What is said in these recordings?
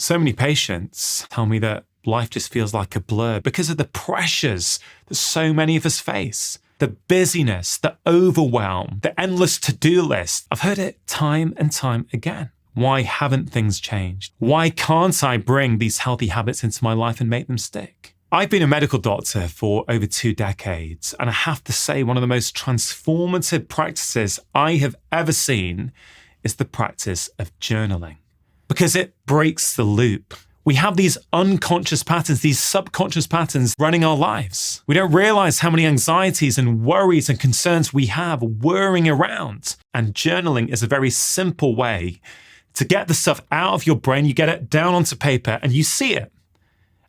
So many patients tell me that life just feels like a blur because of the pressures that so many of us face. The busyness, the overwhelm, the endless to-do list. I've heard it time and time again. Why haven't things changed? Why can't I bring these healthy habits into my life and make them stick? I've been a medical doctor for over 2 decades, and I have to say one of the most transformative practices I have ever seen is the practice of journaling, because it breaks the loop. We have these unconscious patterns, these subconscious patterns running our lives. We don't realize how many anxieties and worries and concerns we have whirring around. And journaling is a very simple way to get the stuff out of your brain. You get it down onto paper and you see it.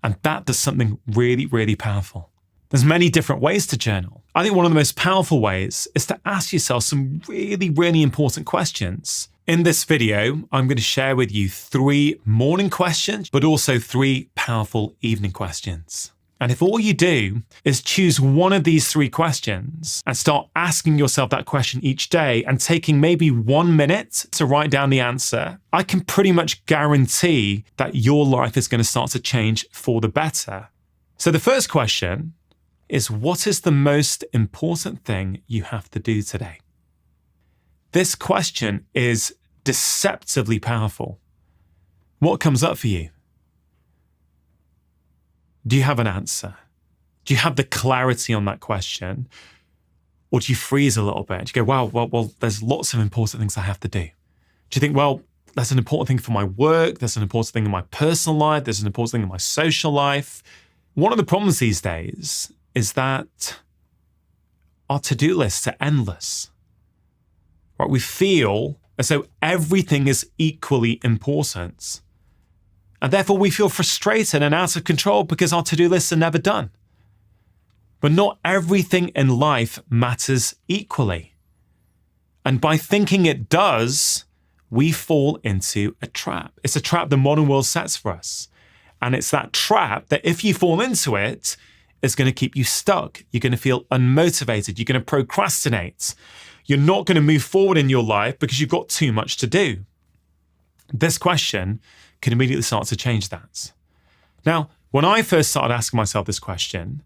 And that does something really, really powerful. There's many different ways to journal. I think one of the most powerful ways is to ask yourself some really, really important questions. In this video, I'm going to share with you 3 morning questions, but also 3 powerful evening questions. And if all you do is choose one of these 3 questions and start asking yourself that question each day and taking maybe 1 minute to write down the answer, I can pretty much guarantee that your life is going to start to change for the better. So the first question is, what is the most important thing you have to do today? This question is deceptively powerful. What comes up for you? Do you have an answer? Do you have the clarity on that question? Or do you freeze a little bit? Do you go, wow, well, there's lots of important things I have to do. Do you think, well, there's an important thing for my work, there's an important thing in my personal life, there's an important thing in my social life. One of the problems these days is that our to-do lists are endless. Right? We feel as though everything is equally important. And therefore we feel frustrated and out of control because our to-do lists are never done. But not everything in life matters equally. And by thinking it does, we fall into a trap. It's a trap the modern world sets for us. And it's that trap that if you fall into it, it's going to keep you stuck. You're going to feel unmotivated. You're going to procrastinate. You're not going to move forward in your life because you've got too much to do. This question can immediately start to change that. Now, when I first started asking myself this question,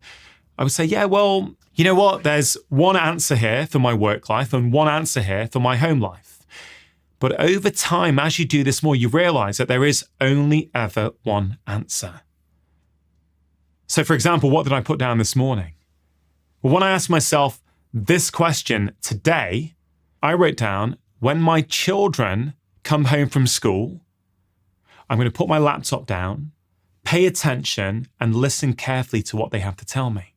I would say, yeah, well, you know what? There's one answer here for my work life and one answer here for my home life. But over time, as you do this more, you realize that there is only ever one answer. So for example, what did I put down this morning? Well, when I asked myself this question today, I wrote down, when my children come home from school, I'm going to put my laptop down, pay attention, and listen carefully to what they have to tell me.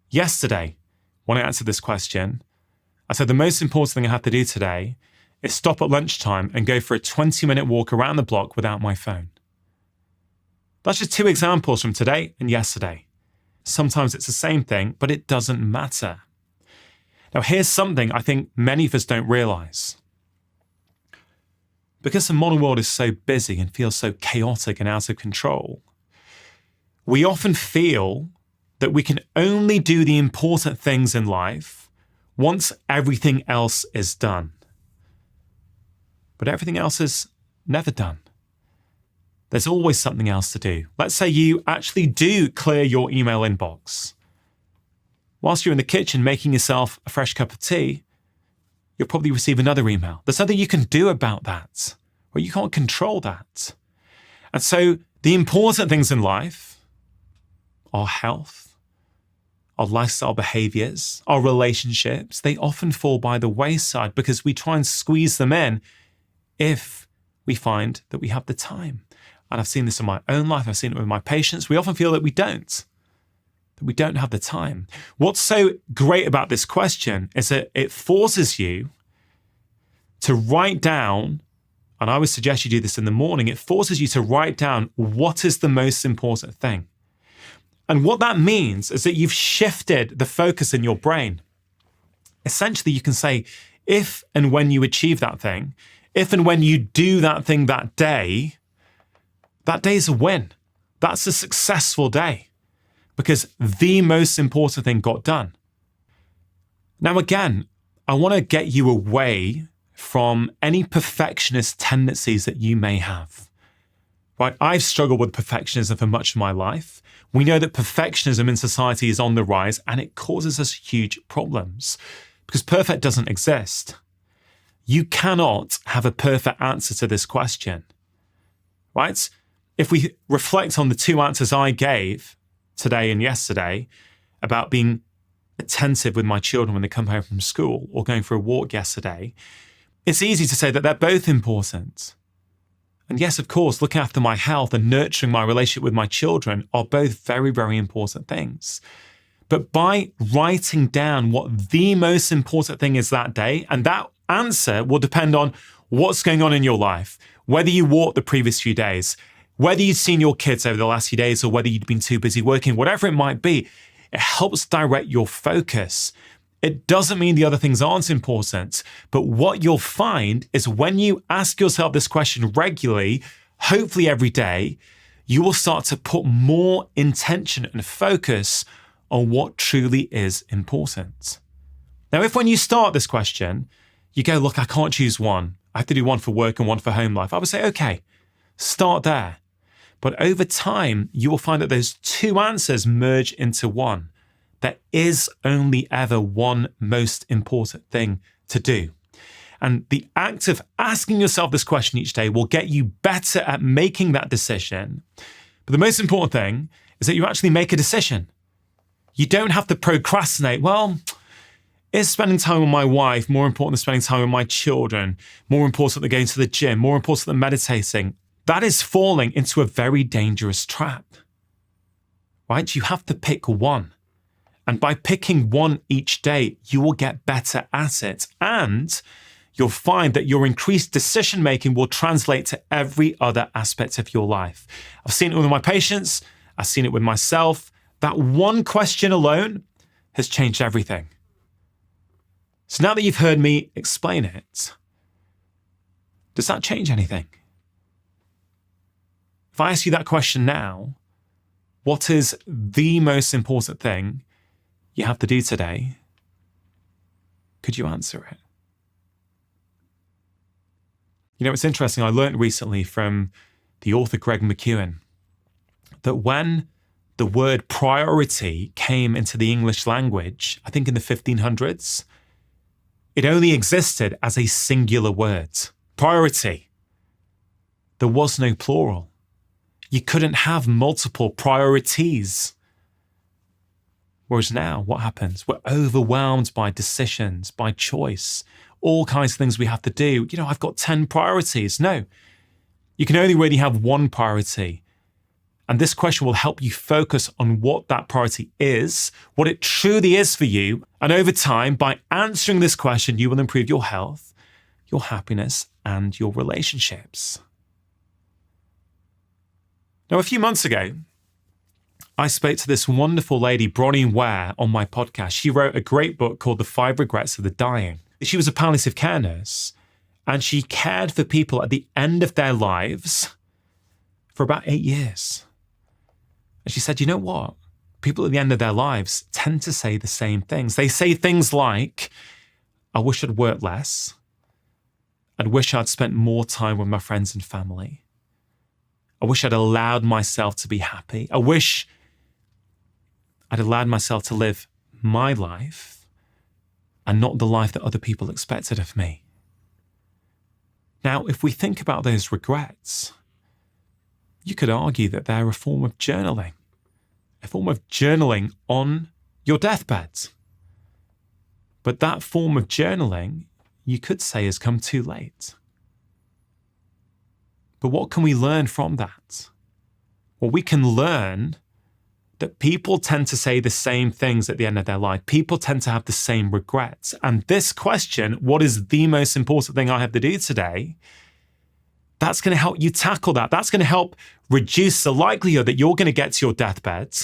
Yesterday, when I answered this question, I said the most important thing I have to do today is stop at lunchtime and go for a 20-minute walk around the block without my phone. That's just 2 examples from today and yesterday. Sometimes it's the same thing, but it doesn't matter. Now, here's something I think many of us don't realize. Because the modern world is so busy and feels so chaotic and out of control, we often feel that we can only do the important things in life once everything else is done. But everything else is never done. There's always something else to do. Let's say you actually do clear your email inbox. Whilst you're in the kitchen making yourself a fresh cup of tea, you'll probably receive another email. There's nothing you can do about that, or you can't control that. And so the important things in life, our health, our lifestyle behaviors, our relationships, they often fall by the wayside because we try and squeeze them in if we find that we have the time. And I've seen this in my own life. I've seen it with my patients. We often feel that we don't have the time. What's so great about this question is that it forces you to write down, and I would suggest you do this in the morning, it forces you to write down what is the most important thing. And what that means is that you've shifted the focus in your brain. Essentially, you can say, if and when you achieve that thing, if and when you do that thing that day is a win. That's a successful day because the most important thing got done. Now, again, I want to get you away from any perfectionist tendencies that you may have. right? I've struggled with perfectionism for much of my life. We know that perfectionism in society is on the rise, and it causes us huge problems because perfect doesn't exist. You cannot have a perfect answer to this question, right? If we reflect on the two answers I gave today and yesterday about being attentive with my children when they come home from school or going for a walk yesterday, it's easy to say that they're both important. And yes, of course, looking after my health and nurturing my relationship with my children are both very, very important things. But by writing down what the most important thing is that day, and that answer will depend on what's going on in your life, whether you walked the previous few days, whether you've seen your kids over the last few days, or whether you've been too busy working, whatever it might be, it helps direct your focus. It doesn't mean the other things aren't important, but what you'll find is when you ask yourself this question regularly, hopefully every day, you will start to put more intention and focus on what truly is important. Now, if when you start this question, you go, look, I can't choose one. I have to do one for work and one for home life. I would say, okay, start there. But over time, you will find that those two answers merge into one. There is only ever one most important thing to do. And the act of asking yourself this question each day will get you better at making that decision. But the most important thing is that you actually make a decision. You don't have to procrastinate. Well, is spending time with my wife more important than spending time with my children? More important than going to the gym? More important than meditating? That is falling into a very dangerous trap, right? You have to pick one. And by picking one each day, you will get better at it. And you'll find that your increased decision-making will translate to every other aspect of your life. I've seen it with my patients. I've seen it with myself. That one question alone has changed everything. So now that you've heard me explain it, does that change anything? If I ask you that question now, what is the most important thing you have to do today? Could you answer it? You know, it's interesting. I learned recently from the author Greg McKeown that when the word priority came into the English language, I think in the 1500s, it only existed as a singular word. Priority. There was no plural. You couldn't have multiple priorities. Whereas now, what happens? We're overwhelmed by decisions, by choice, all kinds of things we have to do. You know, I've got 10 priorities. No, you can only really have one priority. And this question will help you focus on what that priority is, what it truly is for you. And over time, by answering this question, you will improve your health, your happiness, and your relationships. Now, a few months ago, I spoke to this wonderful lady, Bronnie Ware, on my podcast. She wrote a great book called The 5 Regrets of the Dying. She was a palliative care nurse, and she cared for people at the end of their lives for about 8 years. And she said, you know what? People at the end of their lives tend to say the same things. They say things like, I wish I'd worked less. I'd wish I'd spent more time with my friends and family. I wish I'd allowed myself to be happy. I wish I'd allowed myself to live my life and not the life that other people expected of me. Now, if we think about those regrets, you could argue that they're a form of journaling on your deathbed. But that form of journaling, you could say, has come too late. But what can we learn from that? Well, we can learn that people tend to say the same things at the end of their life. People tend to have the same regrets. And this question, what is the most important thing I have to do today? That's going to help you tackle that. That's going to help reduce the likelihood that you're going to get to your deathbed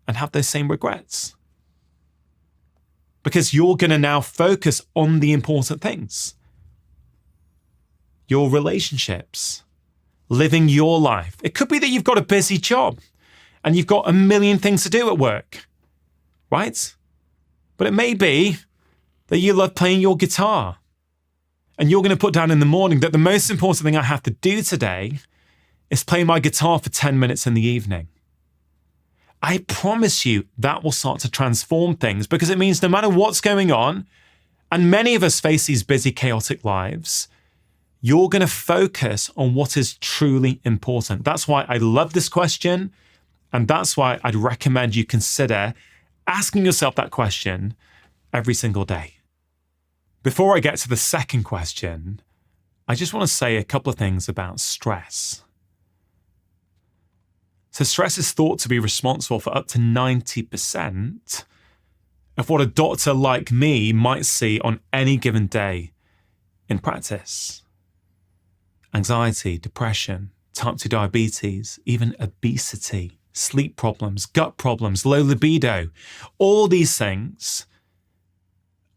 and have those same regrets. Because you're going to now focus on the important things. Your relationships, living your life. It could be that you've got a busy job and you've got a million things to do at work, right? But it may be that you love playing your guitar and you're going to put down in the morning that the most important thing I have to do today It's playing my guitar for 10 minutes in the evening. I promise you that will start to transform things, because it means no matter what's going on, and many of us face these busy, chaotic lives, you're going to focus on what is truly important. That's why I love this question. And that's why I'd recommend you consider asking yourself that question every single day. Before I get to the second question, I just want to say a couple of things about stress. So stress is thought to be responsible for up to 90% of what a doctor like me might see on any given day in practice. Anxiety, depression, type 2 diabetes, even obesity, sleep problems, gut problems, low libido, all these things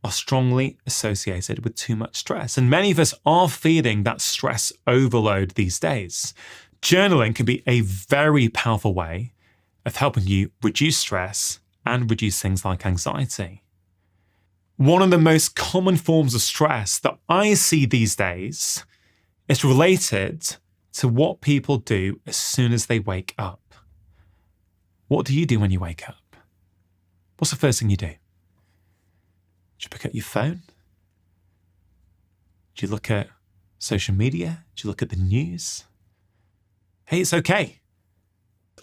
are strongly associated with too much stress. And many of us are feeling that stress overload these days. Journaling can be a very powerful way of helping you reduce stress and reduce things like anxiety. One of the most common forms of stress that I see these days is related to what people do as soon as they wake up. What do you do when you wake up? What's the first thing you do? Do you pick up your phone? Do you look at social media? Do you look at the news? Hey, it's okay.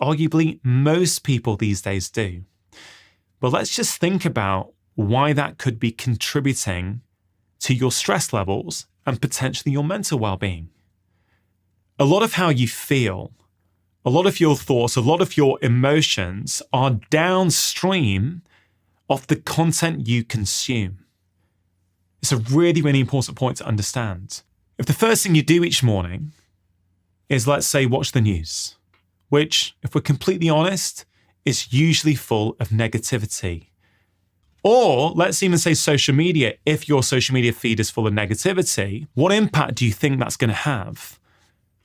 Arguably, most people these days do. But let's just think about why that could be contributing to your stress levels and potentially your mental well-being. A lot of how you feel, a lot of your thoughts, a lot of your emotions are downstream of the content you consume. It's a really, really important point to understand. If the first thing you do each morning is, let's say, watch the news, which, if we're completely honest, is usually full of negativity. Or let's even say social media. If your social media feed is full of negativity, what impact do you think that's going to have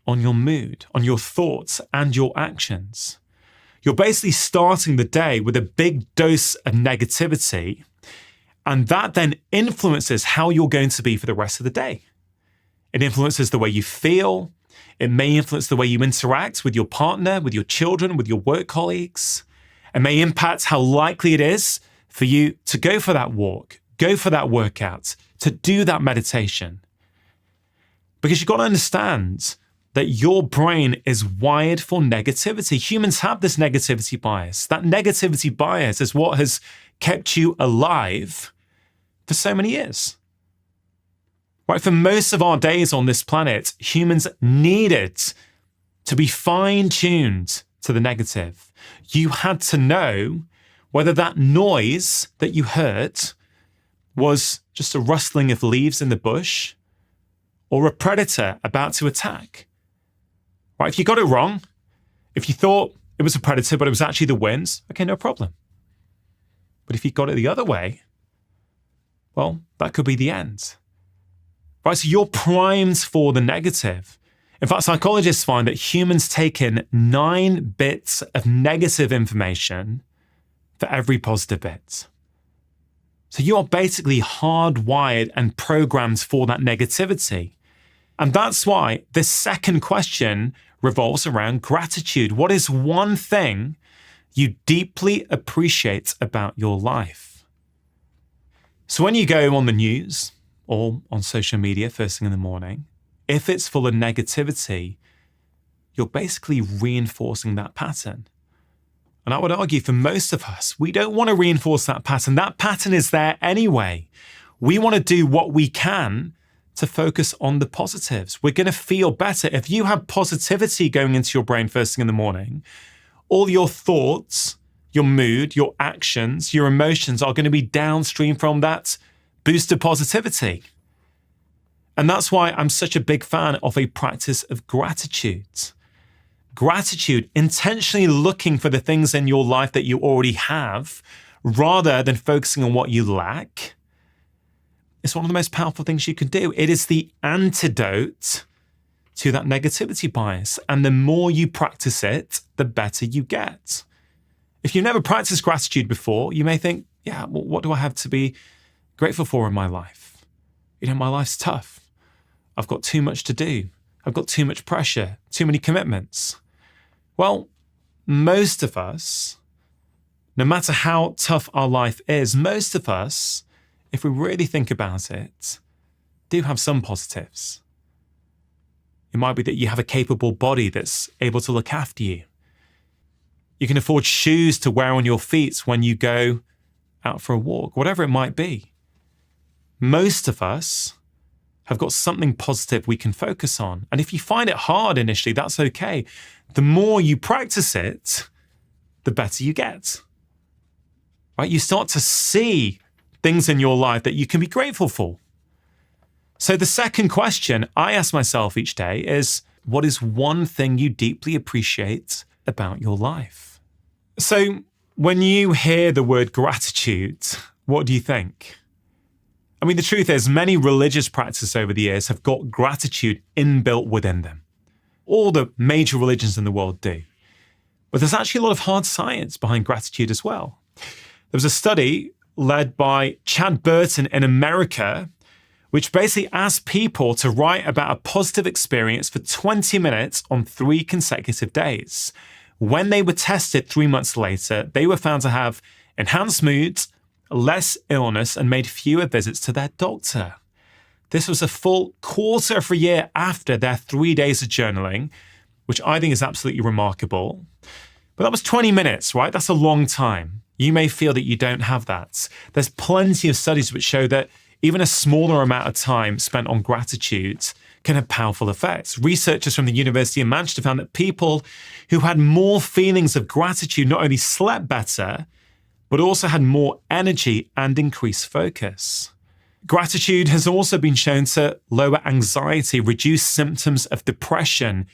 on your mood, on your thoughts, and your actions? You're basically starting the day with a big dose of negativity, and that then influences how you're going to be for the rest of the day. It influences the way you feel. It may influence the way you interact with your partner, with your children, with your work colleagues. It may impact how likely it is for you to go for that walk, go for that workout, to do that meditation. Because you've got to understand that your brain is wired for negativity. Humans have this negativity bias. That negativity bias is what has kept you alive for so many years. Right? For most of our days on this planet, humans needed to be fine-tuned to the negative. You had to know whether that noise that you heard was just a rustling of leaves in the bush or a predator about to attack. Right? If you got it wrong, if you thought it was a predator but it was actually the winds, okay, no problem. But if you got it the other way, well, that could be the end. Right? So you're primed for the negative. In fact, psychologists find that humans take in 9 bits of negative information for every positive bit. So you are basically hardwired and programmed for that negativity. And that's why this second question revolves around gratitude. What is one thing you deeply appreciate about your life? So when you go on the news or on social media first thing in the morning, if it's full of negativity, you're basically reinforcing that pattern. And I would argue for most of us, we don't want to reinforce that pattern. That pattern is there anyway. We want to do what we can to focus on the positives. We're going to feel better. If you have positivity going into your brain first thing in the morning, all your thoughts, your mood, your actions, your emotions are going to be downstream from that boost of positivity. And that's why I'm such a big fan of a practice of gratitude. Gratitude, intentionally looking for the things in your life that you already have, rather than focusing on what you lack. It's one of the most powerful things you can do. It is the antidote to that negativity bias. And the more you practice it, the better you get. If you've never practiced gratitude before, you may think, yeah, well, what do I have to be grateful for in my life? You know, my life's tough. I've got too much to do. I've got too much pressure, too many commitments. Well, most of us, no matter how tough our life is, most of us, if we really think about it, do have some positives. It might be that you have a capable body that's able to look after you. You can afford shoes to wear on your feet when you go out for a walk, whatever it might be. Most of us have got something positive we can focus on. And if you find it hard initially, that's okay. The more you practice it, the better you get. Right? You start to see things in your life that you can be grateful for. So the second question I ask myself each day is, what is one thing you deeply appreciate about your life? So when you hear the word gratitude, what do you think? I mean, the truth is, many religious practices over the years have got gratitude inbuilt within them. All the major religions in the world do. But there's actually a lot of hard science behind gratitude as well. There was a study led by Chad Burton in America, which basically asked people to write about a positive experience for 20 minutes on 3 consecutive days. When they were tested 3 months later, they were found to have enhanced moods, less illness, and made fewer visits to their doctor. This was a full quarter of a year after their 3 days of journaling, which I think is absolutely remarkable. But that was 20 minutes, right? That's a long time. You may feel that you don't have that. There's plenty of studies which show that even a smaller amount of time spent on gratitude can have powerful effects. Researchers from the University of Manchester found that people who had more feelings of gratitude not only slept better, but also had more energy and increased focus. Gratitude has also been shown to lower anxiety, reduce symptoms of depression,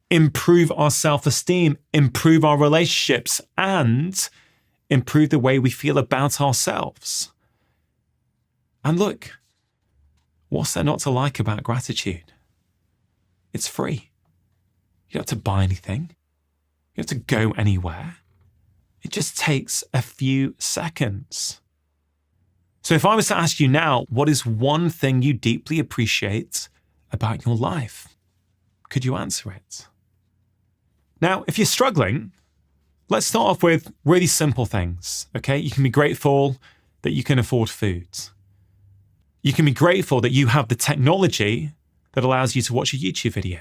improve our self-esteem, improve our relationships, and improve the way we feel about ourselves. And look, what's there not to like about gratitude? It's free. You don't have to buy anything. You don't have to go anywhere. It just takes a few seconds. So if I was to ask you now, what is one thing you deeply appreciate about your life? Could you answer it? Now, if you're struggling, let's start off with really simple things, okay? You can be grateful that you can afford food. You can be grateful that you have the technology that allows you to watch a YouTube video.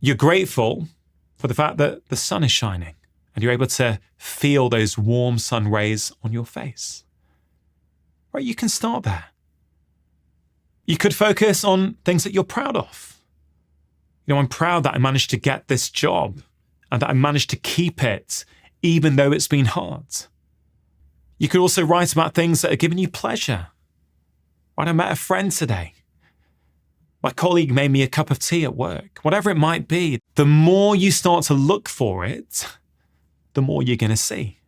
You're grateful for the fact that the sun is shining and you're able to feel those warm sun rays on your face. Right, you can start there. You could focus on things that you're proud of. You know, I'm proud that I managed to get this job and that I managed to keep it even though it's been hard. You could also write about things that are giving you pleasure. Right, I met a friend today. My colleague made me a cup of tea at work. Whatever it might be, the more you start to look for it, the more you're going to see.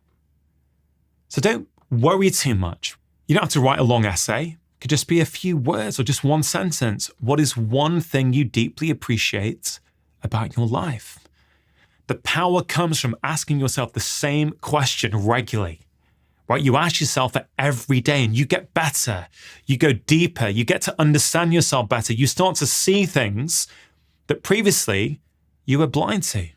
So don't worry too much. You don't have to write a long essay. It could just be a few words or just one sentence. What is one thing you deeply appreciate about your life? The power comes from asking yourself the same question regularly. Right? You ask yourself that every day and you get better. You go deeper. You get to understand yourself better. You start to see things that previously you were blind to.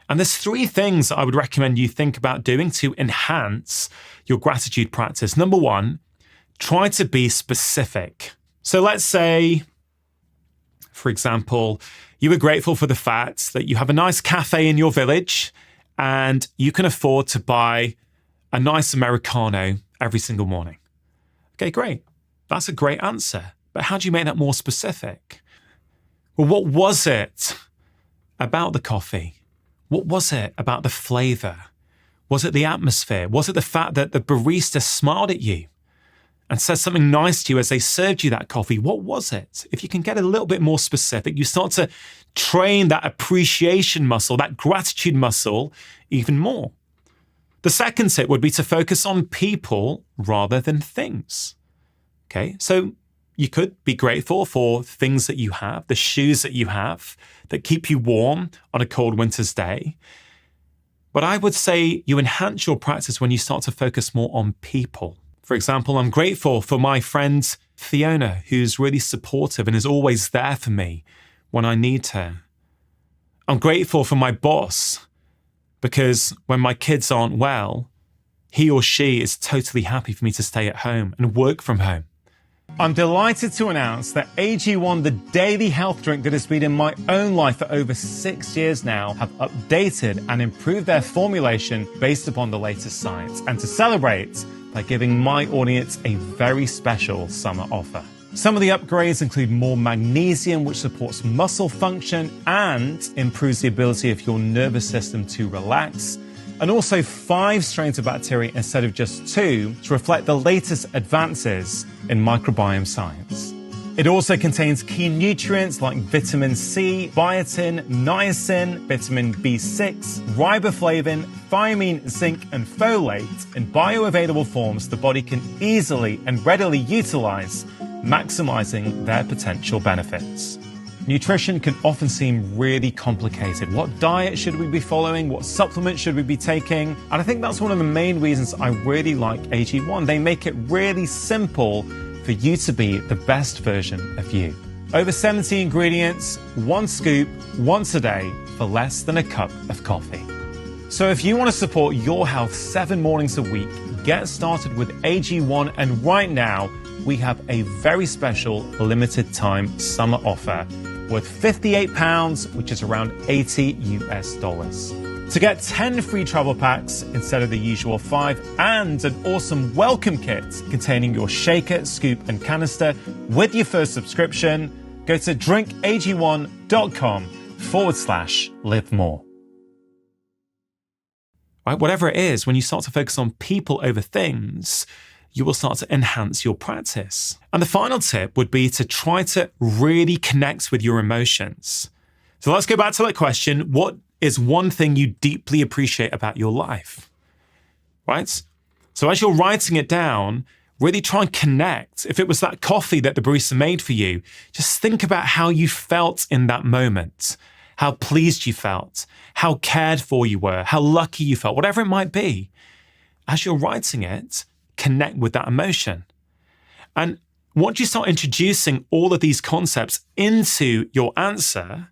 And there's 3 things that I would recommend you think about doing to enhance your gratitude practice. Number 1, try to be specific. So let's say, for example, you were grateful for the fact that you have a nice cafe in your village and you can afford to buy a nice Americano every single morning. Okay, great. That's a great answer. But how do you make that more specific? Well, what was it about the coffee? What was it about the flavor? Was it the atmosphere? Was it the fact that the barista smiled at you and said something nice to you as they served you that coffee? What was it? If you can get a little bit more specific, you start to train that appreciation muscle, that gratitude muscle even more. The second tip would be to focus on people rather than things. Okay, so you could be grateful for things that you have, the shoes that you have that keep you warm on a cold winter's day. But I would say you enhance your practice when you start to focus more on people. For example, I'm grateful for my friend Fiona, who's really supportive and is always there for me when I need her. I'm grateful for my boss because when my kids aren't well, he or she is totally happy for me to stay at home and work from home. I'm delighted to announce that AG1, the daily health drink that has been in my own life for over 6 years now, have updated and improved their formulation based upon the latest science, and to celebrate by giving my audience a very special summer offer. Some of the upgrades include more magnesium, which supports muscle function and improves the ability of your nervous system to relax, and also 5 strains of bacteria instead of just 2 to reflect the latest advances in microbiome science. It also contains key nutrients like vitamin C, biotin, niacin, vitamin B6, riboflavin, thiamine, zinc, and folate in bioavailable forms the body can easily and readily utilize, maximizing their potential benefits. Nutrition can often seem really complicated. What diet should we be following? What supplements should we be taking? And I think that's one of the main reasons I really like AG1. They make it really simple for you to be the best version of you. Over 70 ingredients, 1 scoop, once a day for less than a cup of coffee. So if you want to support your health 7 mornings a week, get started with AG1, and right now we have a very special limited time summer offer worth £58, which is around $80. To get 10 free travel packs instead of the usual 5, and an awesome welcome kit containing your shaker, scoop, and canister with your first subscription, go to drinkag1.com/live more. Right, whatever it is, when you start to focus on people over things, you will start to enhance your practice. And the final tip would be to try to really connect with your emotions. So let's go back to that question. What is one thing you deeply appreciate about your life? Right? So as you're writing it down, really try and connect. If it was that coffee that the barista made for you, just think about how you felt in that moment, how pleased you felt, how cared for you were, how lucky you felt, whatever it might be. As you're writing it, connect with that emotion. And once you start introducing all of these concepts into your answer,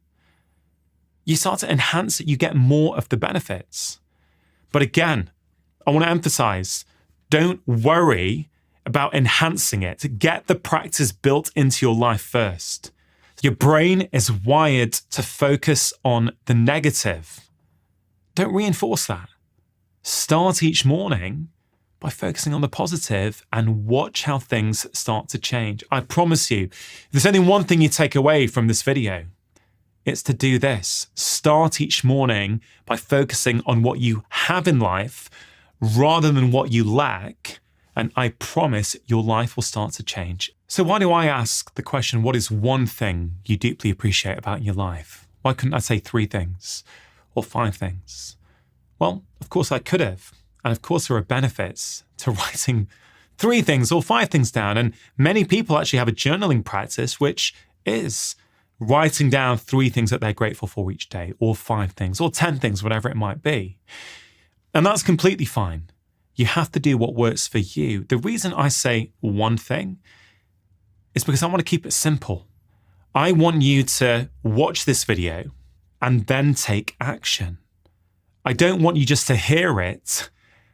you start to enhance it, you get more of the benefits. But again, I want to emphasize, don't worry about enhancing it. Get the practice built into your life first. Your brain is wired to focus on the negative. Don't reinforce that. Start each morning by focusing on the positive and watch how things start to change. I promise you, if there's only one thing you take away from this video, it's to do this. Start each morning by focusing on what you have in life rather than what you lack, and I promise your life will start to change. So why do I ask the question, what is one thing you deeply appreciate about your life? Why couldn't I say 3 things or 5 things? Well, of course I could have. And of course, there are benefits to writing 3 things or 5 things down. And many people actually have a journaling practice, which is writing down 3 things that they're grateful for each day, or 5 things, or 10 things, whatever it might be. And that's completely fine. You have to do what works for you. The reason I say 1 thing is because I want to keep it simple. I want you to watch this video and then take action. I don't want you just to hear it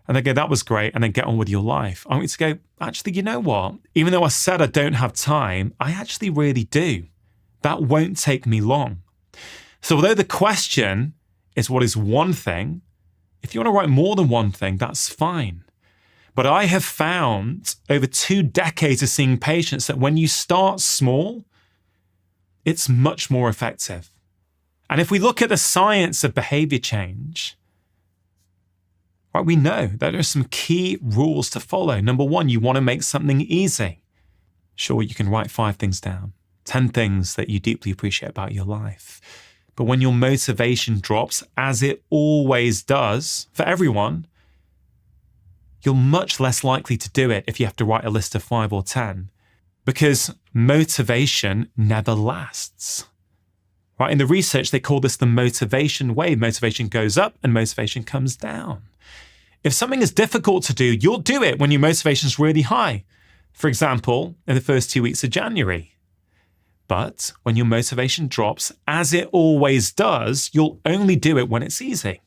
and then go, that was great, and then get on with your life. I want you to go, actually, you know what? Even though I said I don't have time, I actually really do. That won't take me long. So although the question is what is 1 thing, if you want to write more than 1 thing, that's fine. But I have found over 2 decades of seeing patients that when you start small, it's much more effective. And if we look at the science of behavior change, right, we know that there are some key rules to follow. Number 1, you want to make something easy. Sure, you can write 5 things down, 10 things that you deeply appreciate about your life. But when your motivation drops, as it always does for everyone, you're much less likely to do it if you have to write a list of 5 or 10, because motivation never lasts. Right? In the research, they call this the motivation wave. Motivation goes up and motivation comes down. If something is difficult to do, you'll do it when your motivation is really high. For example, in the first 2 weeks of January. But when your motivation drops, as it always does, you'll only do it when it's easy.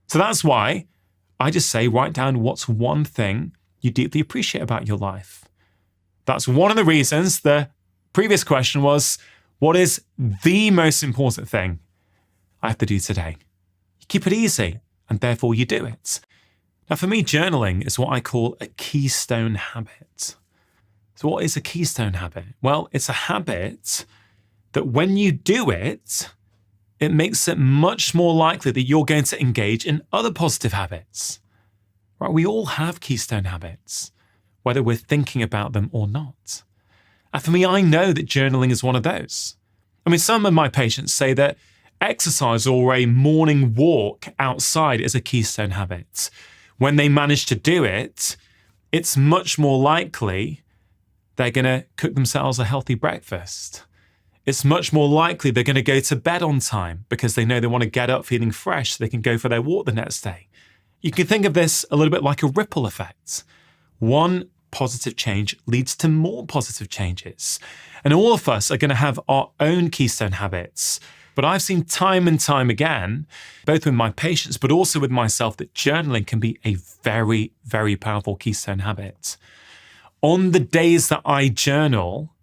So that's why I just say write down what's one thing you deeply appreciate about your life. That's one of the reasons the previous question was, what is the most important thing I have to do today? You keep it easy, and therefore you do it. Now, for me, journaling is what I call a keystone habit. So what is a keystone habit? Well, it's a habit that when you do it, it makes it much more likely that you're going to engage in other positive habits. Right? We all have keystone habits, whether we're thinking about them or not. And for me, I know that journaling is one of those. I mean, some of my patients say that exercise or a morning walk outside is a keystone habit. When they manage to do it, it's much more likely they're going to cook themselves a healthy breakfast. It's much more likely they're going to go to bed on time because they know they want to get up feeling fresh so they can go for their walk the next day. You can think of this a little bit like a ripple effect. One positive change leads to more positive changes. And all of us are going to have our own keystone habits. But I've seen time and time again, both with my patients, but also with myself, that journaling can be a very, very powerful keystone habit. On the days that I journal,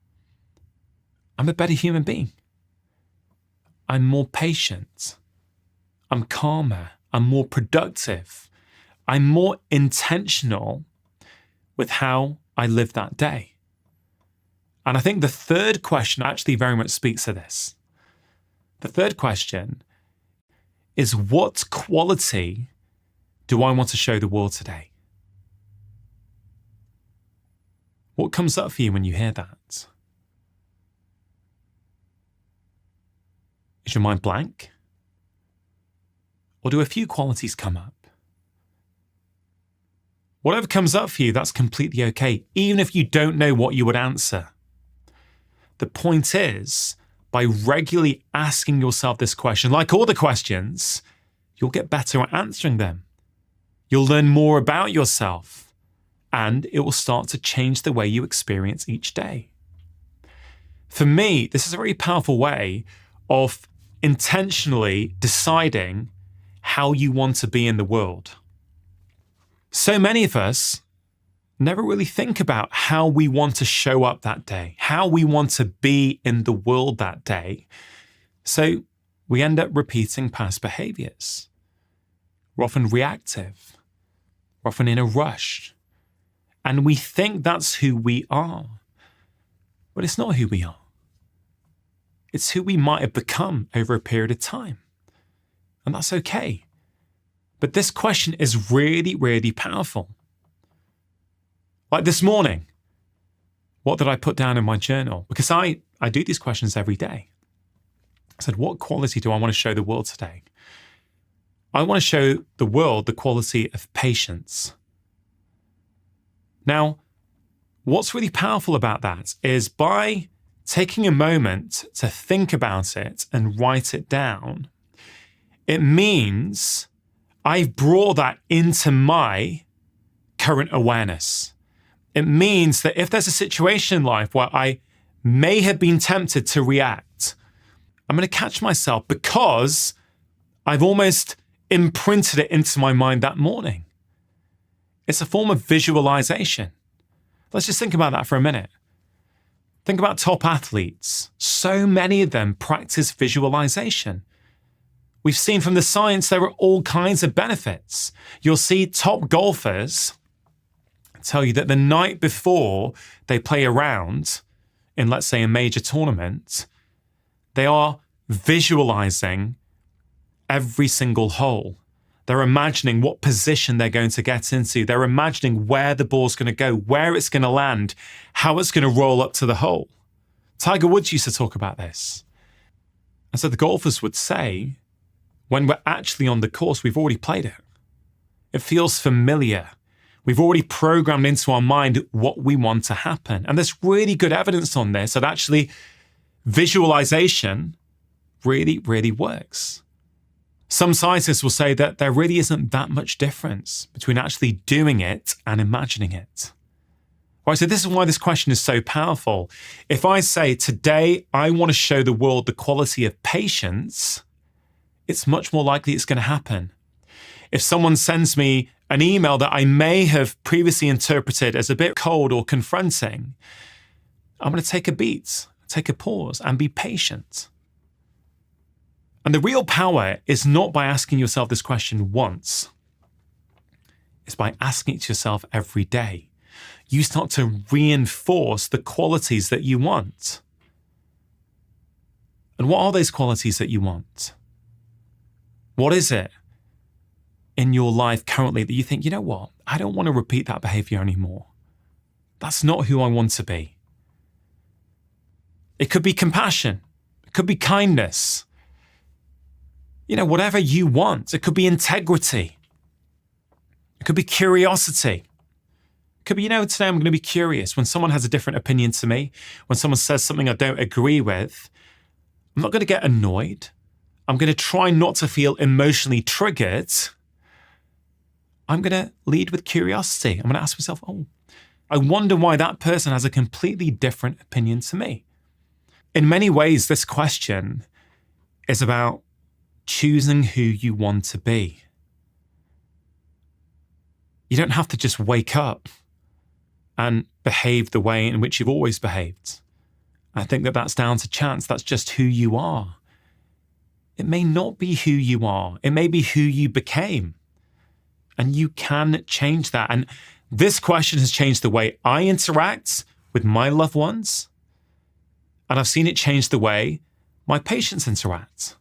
I'm a better human being. I'm more patient. I'm calmer. I'm more productive. I'm more intentional with how I live that day. And I think the third question actually very much speaks to this. The third question is, what quality do I want to show the world today? What comes up for you when you hear that? Is your mind blank? Or do a few qualities come up? Whatever comes up for you, that's completely okay, even if you don't know what you would answer. The point is, by regularly asking yourself this question, like all the questions, you'll get better at answering them. You'll learn more about yourself, and it will start to change the way you experience each day. For me, this is a very powerful way of intentionally deciding how you want to be in the world. So many of us never really think about how we want to show up that day, how we want to be in the world that day. So we end up repeating past behaviors. We're often reactive. We're often in a rush. And we think that's who we are. But it's not who we are. It's who we might have become over a period of time. And that's okay. But this question is really, really powerful. Like this morning, what did I put down in my journal? Because I do these questions every day. I said, what quality do I want to show the world today? I want to show the world the quality of patience. Now, what's really powerful about that is by taking a moment to think about it and write it down, it means I've brought that into my current awareness. It means that if there's a situation in life where I may have been tempted to react, I'm going to catch myself because I've almost imprinted it into my mind that morning. It's a form of visualization. Let's just think about that for a minute. Think about top athletes. So many of them practice visualization. We've seen from the science there are all kinds of benefits. You'll see top golfers tell you that the night before they play a round in, let's say, a major tournament, they are visualizing every single hole. They're imagining what position they're going to get into. They're imagining where the ball's going to go, where it's going to land, how it's going to roll up to the hole. Tiger Woods used to talk about this. And so the golfers would say, when we're actually on the course, we've already played it. It feels familiar. We've already programmed into our mind what we want to happen. And there's really good evidence on this that actually visualization really, really works. Some scientists will say that there really isn't that much difference between actually doing it and imagining it. Right, so this is why this question is so powerful. If I say, today, I want to show the world the quality of patience, it's much more likely it's going to happen. If someone sends me an email that I may have previously interpreted as a bit cold or confronting, I'm going to take a beat, take a pause, and be patient. And the real power is not by asking yourself this question once. It's by asking it to yourself every day. You start to reinforce the qualities that you want. And what are those qualities that you want? What is it in your life currently that you think, you know what, I don't want to repeat that behavior anymore. That's not who I want to be. It could be compassion. It could be kindness. Whatever you want. It could be integrity. It could be curiosity. It could be, today I'm going to be curious. When someone has a different opinion to me, when someone says something I don't agree with, I'm not going to get annoyed. I'm going to try not to feel emotionally triggered. I'm going to lead with curiosity. I'm going to ask myself, I wonder why that person has a completely different opinion to me. In many ways, this question is about choosing who you want to be. You don't have to just wake up and behave the way in which you've always behaved. I think that that's down to chance. That's just who you are. It may not be who you are. It may be who you became. And you can change that. And this question has changed the way I interact with my loved ones. And I've seen it change the way my patients interact.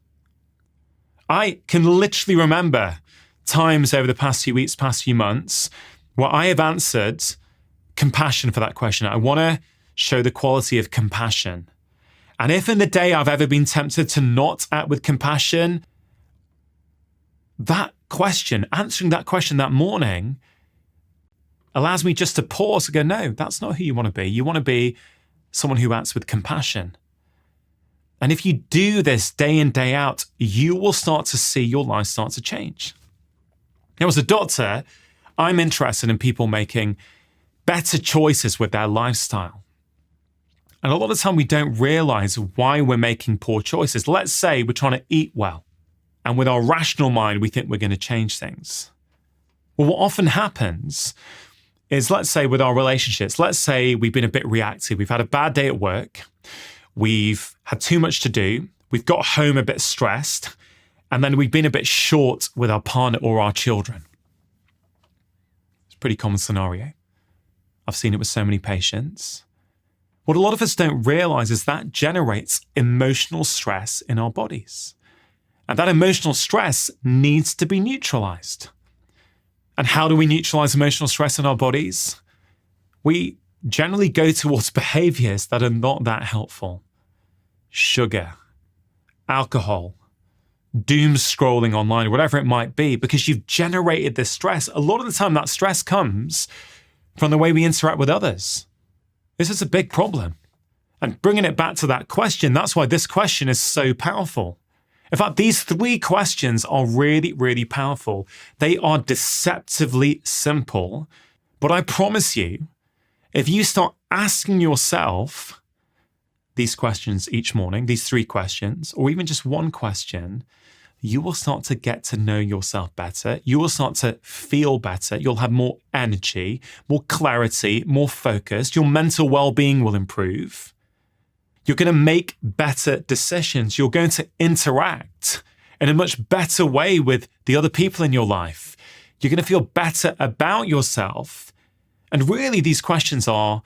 I can literally remember times over the past few weeks, past few months, where I have answered compassion for that question. I want to show the quality of compassion. And if in the day I've ever been tempted to not act with compassion, that question, answering that question that morning, allows me just to pause and go, no, that's not who you want to be. You want to be someone who acts with compassion. And if you do this day in, day out, you will start to see your life start to change. Now, as a doctor, I'm interested in people making better choices with their lifestyle. And a lot of the time we don't realize why we're making poor choices. Let's say we're trying to eat well, and with our rational mind, we think we're going to change things. Well, what often happens is, let's say with our relationships, let's say we've been a bit reactive. We've had a bad day at work. We've had too much to do. We've got home a bit stressed. And then we've been a bit short with our partner or our children. It's a pretty common scenario. I've seen it with so many patients. What a lot of us don't realize is that generates emotional stress in our bodies. And that emotional stress needs to be neutralized. And how do we neutralize emotional stress in our bodies? We generally go towards behaviors that are not that helpful. Sugar, alcohol, doom scrolling online, whatever it might be, because you've generated this stress. A lot of the time that stress comes from the way we interact with others. This is a big problem. And bringing it back to that question, that's why this question is so powerful. In fact, these three questions are really, really powerful. They are deceptively simple, but I promise you, if you start asking yourself these questions each morning, these three questions, or even just one question, you will start to get to know yourself better. You will start to feel better. You'll have more energy, more clarity, more focus. Your mental well-being will improve. You're going to make better decisions. You're going to interact in a much better way with the other people in your life. You're going to feel better about yourself. And really, these questions they're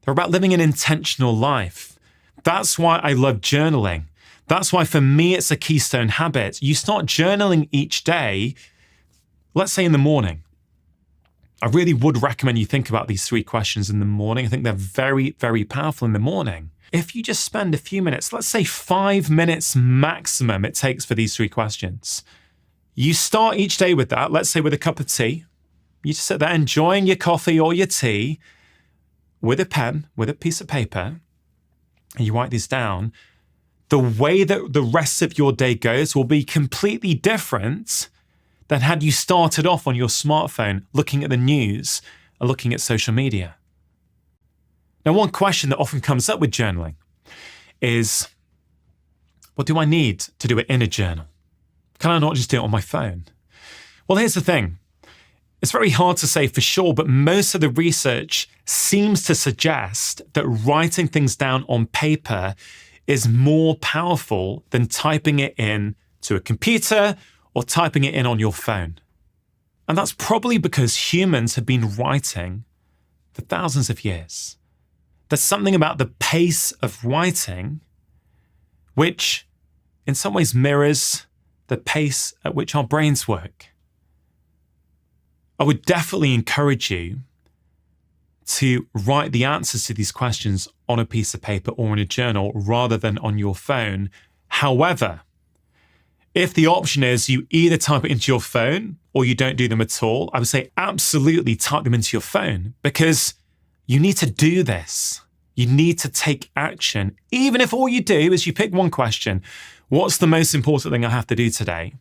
about living an intentional life. That's why I love journaling. That's why for me, it's a keystone habit. You start journaling each day, let's say in the morning. I really would recommend you think about these three questions in the morning. I think they're very, very powerful in the morning. If you just spend a few minutes, let's say 5 minutes maximum it takes for these three questions. You start each day with that, let's say with a cup of tea. You just sit there enjoying your coffee or your tea with a pen, with a piece of paper, and you write these down. The way that the rest of your day goes will be completely different than had you started off on your smartphone looking at the news or looking at social media. Now, one question that often comes up with journaling is, what do I need to do it in a journal? Can I not just do it on my phone? Well, here's the thing. It's very hard to say for sure, but most of the research seems to suggest that writing things down on paper is more powerful than typing it in to a computer or typing it in on your phone. And that's probably because humans have been writing for thousands of years. There's something about the pace of writing which in some ways mirrors the pace at which our brains work. I would definitely encourage you to write the answers to these questions on a piece of paper or in a journal rather than on your phone. However, if the option is you either type it into your phone or you don't do them at all, I would say absolutely type them into your phone, because you need to do this. You need to take action. Even if all you do is you pick one question, what's the most important thing I have to do today?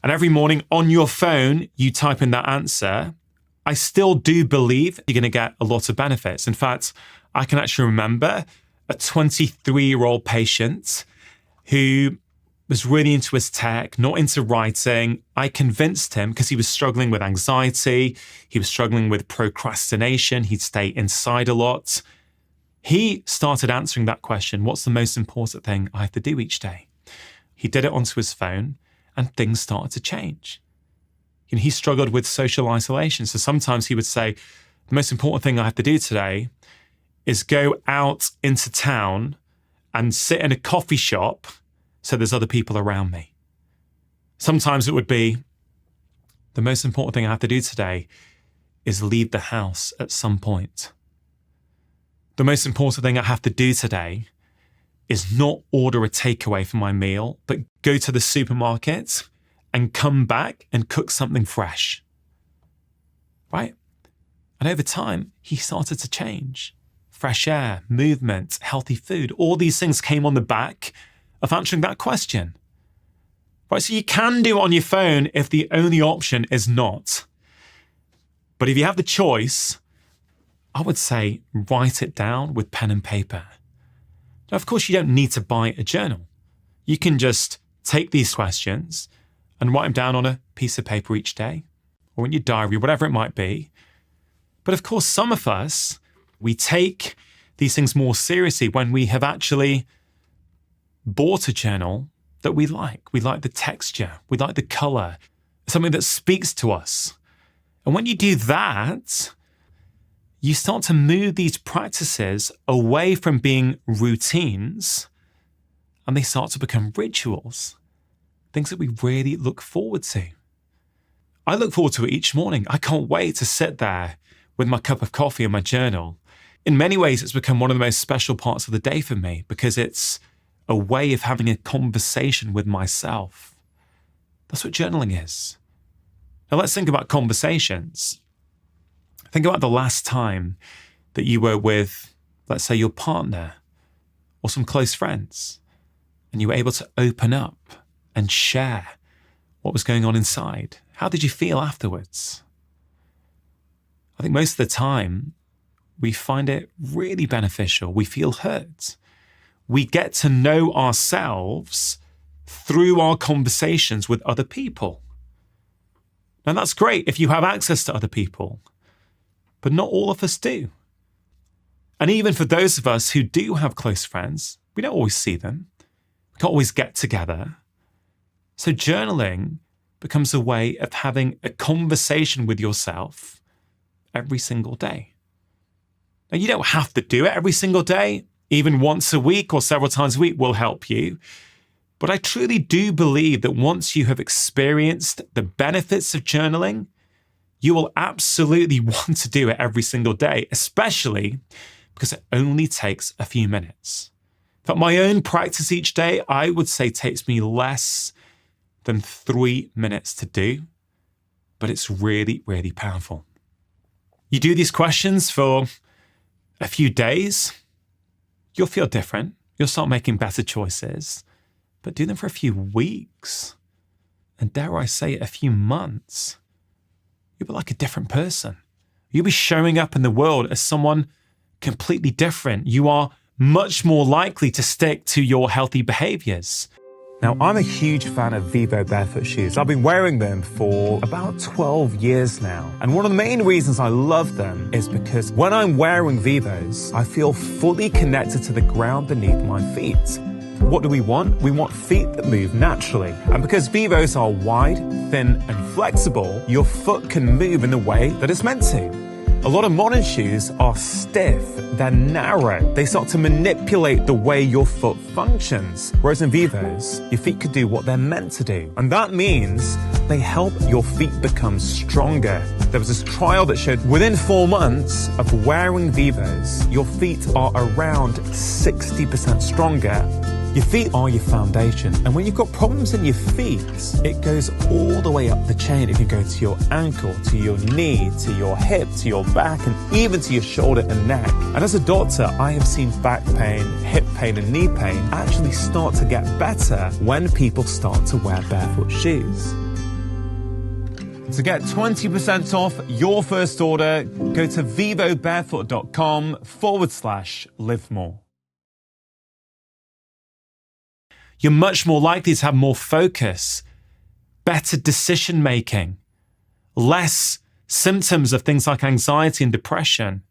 And every morning on your phone, you type in that answer. I still do believe you're going to get a lot of benefits. In fact, I can actually remember a 23-year-old patient who was really into his tech, not into writing. I convinced him, because he was struggling with anxiety, he was struggling with procrastination, he'd stay inside a lot. He started answering that question, what's the most important thing I have to do each day? He did it onto his phone and things started to change. You know, he struggled with social isolation. So sometimes he would say, the most important thing I have to do today is go out into town and sit in a coffee shop so there's other people around me. Sometimes it would be, the most important thing I have to do today is leave the house at some point. The most important thing I have to do today is not order a takeaway for my meal, but go to the supermarket and come back and cook something fresh. Right? And over time, he started to change. Fresh air, movement, healthy food, all these things came on the back of answering that question. Right? So you can do it on your phone if the only option is not. But if you have the choice, I would say write it down with pen and paper. Now, of course, you don't need to buy a journal. You can just take these questions and write them down on a piece of paper each day or in your diary, whatever it might be. But of course, some of us, we take these things more seriously when we have actually bought a journal that we like. We like the texture, we like the color, something that speaks to us. And when you do that, you start to move these practices away from being routines and they start to become rituals, things that we really look forward to. I look forward to it each morning. I can't wait to sit there with my cup of coffee and my journal. In many ways, it's become one of the most special parts of the day for me because it's a way of having a conversation with myself. That's what journaling is. Now let's think about conversations. Think about the last time that you were with, let's say, your partner or some close friends, and you were able to open up and share what was going on inside. How did you feel afterwards? I think most of the time, we find it really beneficial. We feel hurt. We get to know ourselves through our conversations with other people. Now, that's great if you have access to other people. But not all of us do. And even for those of us who do have close friends, we don't always see them. We can't always get together. So journaling becomes a way of having a conversation with yourself every single day. Now, you don't have to do it every single day. Even once a week or several times a week will help you. But I truly do believe that once you have experienced the benefits of journaling, you will absolutely want to do it every single day, especially because it only takes a few minutes. But my own practice each day, I would say takes me less than 3 minutes to do, but it's really, really powerful. You do these questions for a few days, you'll feel different. You'll start making better choices, but do them for a few weeks, and dare I say a few months. You'll be like a different person. You'll be showing up in the world as someone completely different. You are much more likely to stick to your healthy behaviors. Now, I'm a huge fan of Vivo barefoot shoes. I've been wearing them for about 12 years now. And one of the main reasons I love them is because when I'm wearing Vivos, I feel fully connected to the ground beneath my feet. What do we want? We want feet that move naturally. And because Vivos are wide, thin, and flexible, your foot can move in the way that it's meant to. A lot of modern shoes are stiff, they're narrow. They start to manipulate the way your foot functions. Whereas in Vivos, your feet could do what they're meant to do. And that means they help your feet become stronger. There was this trial that showed within 4 months of wearing Vivos, your feet are around 60% stronger. Your feet are your foundation, and when you've got problems in your feet, it goes all the way up the chain. It can go to your ankle, to your knee, to your hip, to your back, and even to your shoulder and neck. And as a doctor, I have seen back pain, hip pain, and knee pain actually start to get better when people start to wear barefoot shoes. To get 20% off your first order, go to vivobarefoot.com/live more. You're much more likely to have more focus, better decision making, less symptoms of things like anxiety and depression,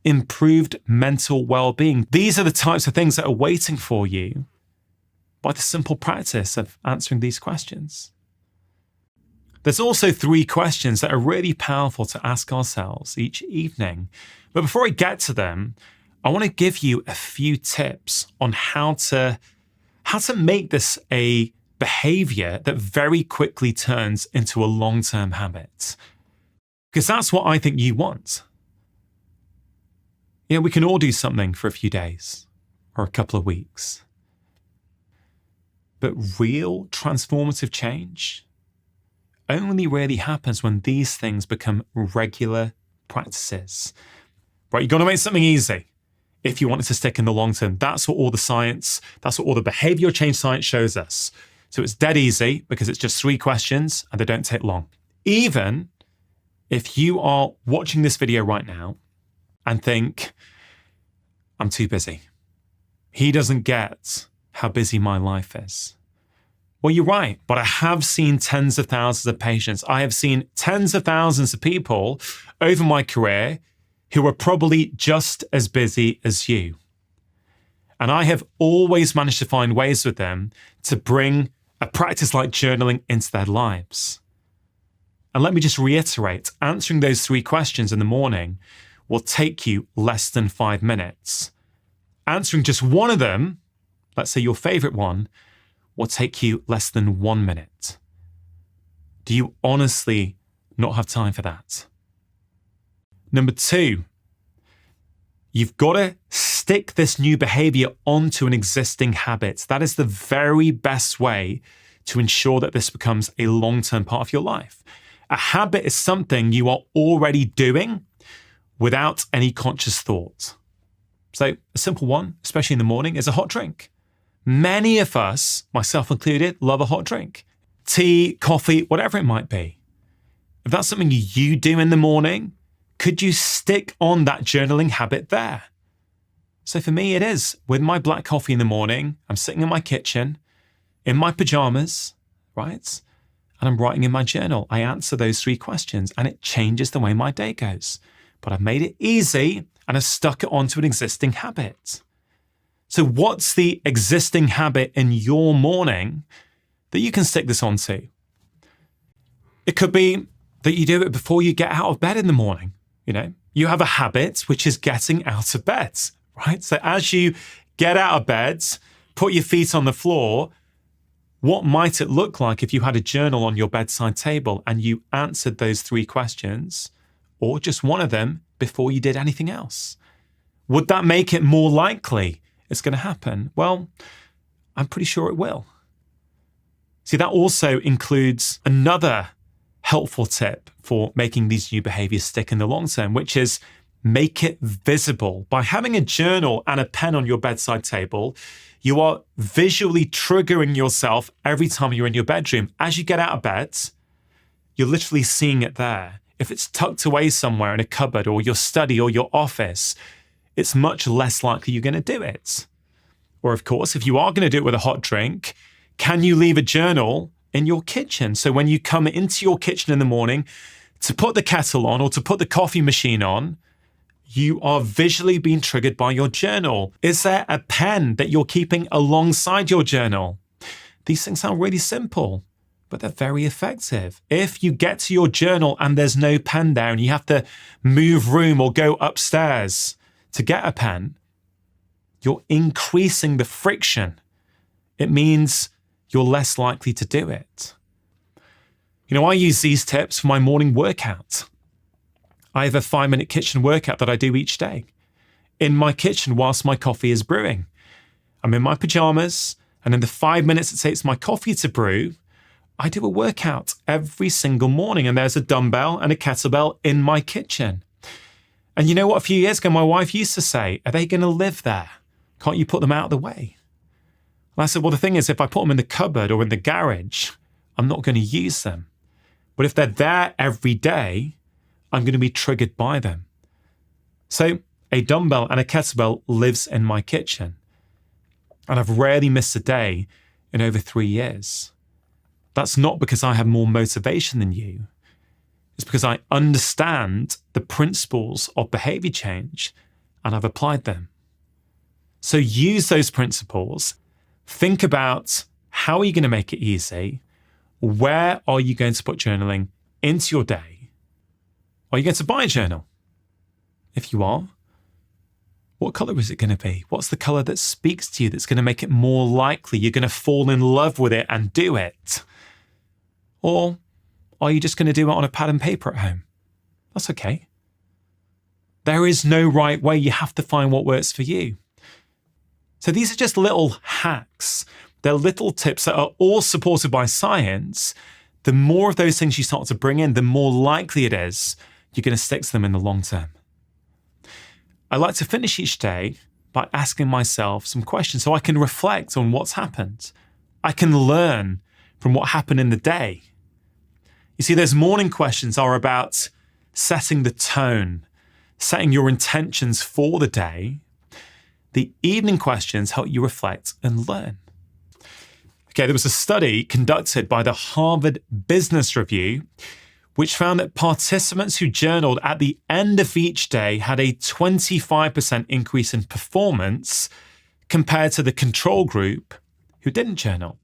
improved mental well-being. These are the types of things that are waiting for you by the simple practice of answering these questions. There's also 3 questions that are really powerful to ask ourselves each evening. But before I get to them, I want to give you a few tips on how to make this a behavior that very quickly turns into a long-term habit. Because that's what I think you want. You know, we can all do something for a few days or a couple of weeks. But real transformative change only really happens when these things become regular practices. Right, you've got to make something easy if you want it to stick in the long term. That's what all the science, that's what all the behavioral change science shows us. So it's dead easy because it's just 3 questions and they don't take long. Even if you are watching this video right now and think, I'm too busy. He doesn't get how busy my life is. Well, you're right, but I have seen tens of thousands of patients. I have seen tens of thousands of people over my career who are probably just as busy as you. And I have always managed to find ways with them to bring a practice like journaling into their lives. And let me just reiterate, answering those 3 questions in the morning will take you less than 5 minutes. Answering just one of them, let's say your favorite one, will take you less than 1 minute. Do you honestly not have time for that? Number 2, you've got to stick this new behavior onto an existing habit. That is the very best way to ensure that this becomes a long-term part of your life. A habit is something you are already doing without any conscious thought. So a simple one, especially in the morning, is a hot drink. Many of us, myself included, love a hot drink. Tea, coffee, whatever it might be. If that's something you do in the morning, could you stick on that journaling habit there? So for me, it is. With my black coffee in the morning, I'm sitting in my kitchen, in my pajamas, right? And I'm writing in my journal. I answer those 3 questions and it changes the way my day goes. But I've made it easy and I've stuck it onto an existing habit. So what's the existing habit in your morning that you can stick this onto? It could be that you do it before you get out of bed in the morning. You know, you have a habit, which is getting out of bed, right? So as you get out of bed, put your feet on the floor, what might it look like if you had a journal on your bedside table and you answered those 3 questions, or just one of them, before you did anything else? Would that make it more likely it's going to happen? Well, I'm pretty sure it will. See, that also includes another helpful tip for making these new behaviors stick in the long term, which is make it visible. By having a journal and a pen on your bedside table, you are visually triggering yourself every time you're in your bedroom. As you get out of bed, you're literally seeing it there. If it's tucked away somewhere in a cupboard or your study or your office, it's much less likely you're going to do it. Or of course, if you are going to do it with a hot drink, can you leave a journal in your kitchen? So when you come into your kitchen in the morning to put the kettle on or to put the coffee machine on, you are visually being triggered by your journal. Is there a pen that you're keeping alongside your journal? These things sound really simple, but they're very effective. If you get to your journal and there's no pen there and you have to move room or go upstairs to get a pen, you're increasing the friction. It means you're less likely to do it. I use these tips for my morning workout. I have a 5-minute kitchen workout that I do each day in my kitchen whilst my coffee is brewing. I'm in my pajamas, and in the 5 minutes it takes my coffee to brew, I do a workout every single morning, and there's a dumbbell and a kettlebell in my kitchen. And you know what? A few years ago, my wife used to say, are they going to live there? Can't you put them out of the way? And I said, well, the thing is, if I put them in the cupboard or in the garage, I'm not going to use them. But if they're there every day, I'm going to be triggered by them. So a dumbbell and a kettlebell lives in my kitchen. And I've rarely missed a day in over 3 years. That's not because I have more motivation than you. It's because I understand the principles of behavior change and I've applied them. So use those principles. Think about how are you going to make it easy? Where are you going to put journaling into your day? Are you going to buy a journal? If you are, what color is it going to be? What's the color that speaks to you that's going to make it more likely you're going to fall in love with it and do it? Or are you just going to do it on a pad and paper at home? That's okay. There is no right way. You have to find what works for you. So these are just little hacks. They're little tips that are all supported by science. The more of those things you start to bring in, the more likely it is you're going to stick to them in the long term. I like to finish each day by asking myself some questions so I can reflect on what's happened. I can learn from what happened in the day. You see, those morning questions are about setting the tone, setting your intentions for the day. The evening questions help you reflect and learn. Okay, there was a study conducted by the Harvard Business Review which found that participants who journaled at the end of each day had a 25% increase in performance compared to the control group who didn't journal.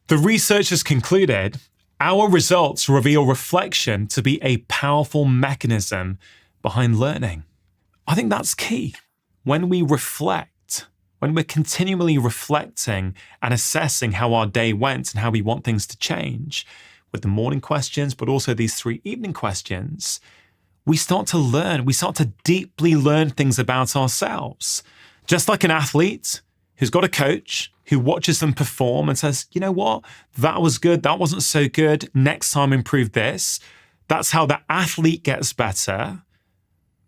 The researchers concluded our results reveal reflection to be a powerful mechanism behind learning. I think that's key. When we reflect, when we're continually reflecting and assessing how our day went and how we want things to change, with the morning questions, but also these 3 evening questions, we start to learn. We start to deeply learn things about ourselves. Just like an athlete who's got a coach who watches them perform and says, you know what, that was good, that wasn't so good, next time improve this. That's how the athlete gets better.